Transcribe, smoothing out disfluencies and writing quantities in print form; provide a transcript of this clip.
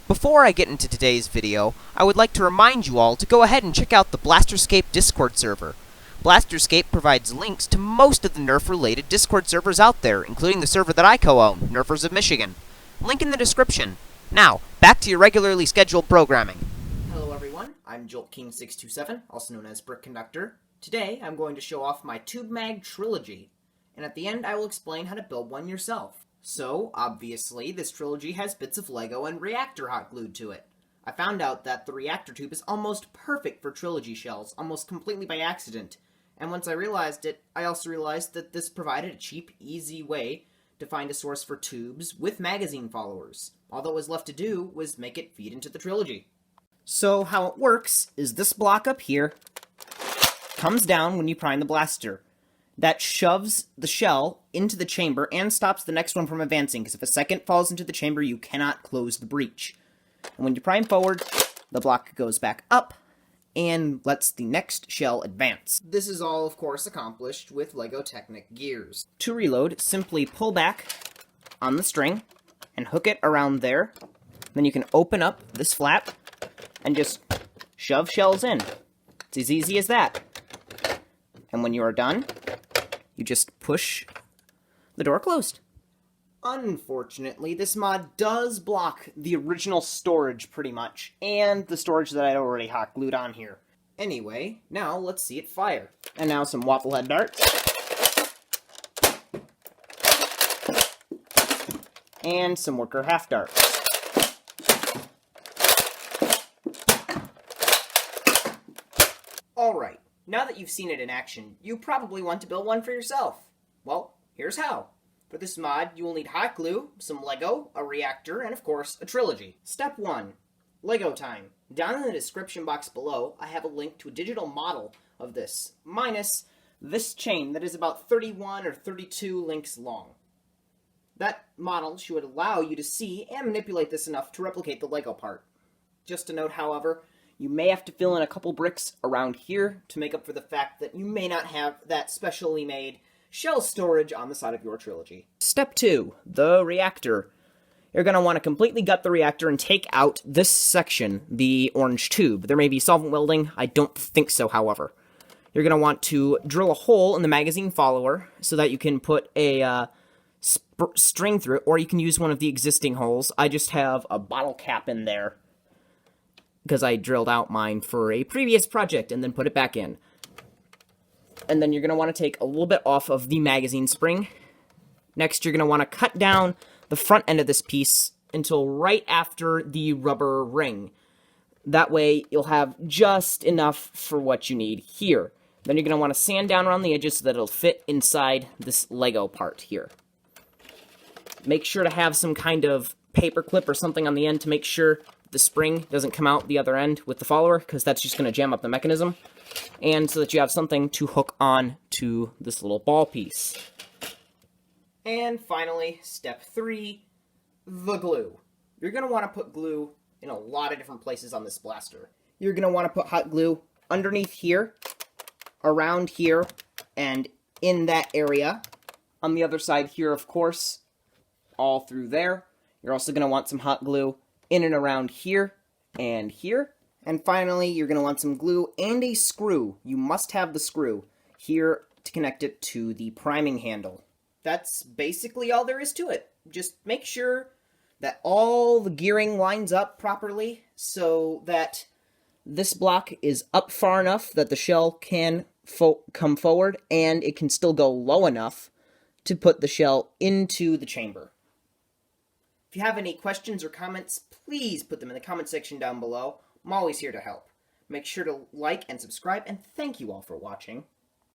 Before I get into today's video, I would like to remind you all to go ahead and check out the Blasterscape Discord server. Blasterscape provides links to most of the Nerf-related Discord servers out there, including the server that I co-own, Nerfers of Michigan. Link in the description. Now, back to your regularly scheduled programming. Hello everyone, I'm JoltKing627, also known as Brick Conductor. Today, I'm going to show off my Tube Mag Trilogy, and at the end I will explain how to build one yourself. So, obviously, this Trilogy has bits of Lego and Reactor hot glued to it. I found out that the Reactor tube is almost perfect for Trilogy shells, almost completely by accident. And once I realized it, I also realized that this provided a cheap, easy way to find a source for tubes with magazine followers. All that was left to do was make it feed into the Trilogy. So how it works is this block up here comes down when you prime the blaster. That shoves the shell into the chamber and stops the next one from advancing, because if a second falls into the chamber, you cannot close the breach. And when you prime forward, the block goes back up and lets the next shell advance. This is all, of course, accomplished with LEGO Technic gears. To reload, simply pull back on the string and hook it around there. Then you can open up this flap and just shove shells in. It's as easy as that. And when you are done, you just push the door closed. Unfortunately, this mod does block the original storage pretty much, and the storage that I'd already hot glued on here. Anyway, now let's see it fire. And now some waffle head darts. And some worker half darts. Alright, now that you've seen it in action, you probably want to build one for yourself. Well, here's how. For this mod, you will need hot glue, some Lego, a reactor, and of course, a Trilogy. Step 1. Lego time. Down in the description box below, I have a link to a digital model of this, minus this chain that is about 31 or 32 links long. That model should allow you to see and manipulate this enough to replicate the Lego part. Just a note, however, you may have to fill in a couple bricks around here to make up for the fact that you may not have that specially made shell storage on the side of your Trilogy. Step 2. The reactor. You're going to want to completely gut the reactor and take out this section, the orange tube. There may be solvent welding. I don't think so, however. You're going to want to drill a hole in the magazine follower so that you can put a string through it, or you can use one of the existing holes. I just have a bottle cap in there because I drilled out mine for a previous project and then put it back in. And then you're going to want to take a little bit off of the magazine spring. Next, you're going to want to cut down the front end of this piece until right after the rubber ring. That way, you'll have just enough for what you need here. Then you're going to want to sand down around the edges so that it'll fit inside this Lego part here. Make sure to have some kind of paper clip or something on the end to make sure the spring doesn't come out the other end with the follower, because that's just going to jam up the mechanism. And so that you have something to hook on to this little ball piece. And finally, step 3, the glue. You're going to want to put glue in a lot of different places on this blaster. You're going to want to put hot glue underneath here, around here, and in that area. On the other side here, of course, all through there. You're also going to want some hot glue in and around here and here. And finally, you're going to want some glue and a screw. You must have the screw here to connect it to the priming handle. That's basically all there is to it. Just make sure that all the gearing lines up properly so that this block is up far enough that the shell can come forward and it can still go low enough to put the shell into the chamber. If you have any questions or comments, please put them in the comment section down below. I'm always here to help. Make sure to like and subscribe, and thank you all for watching.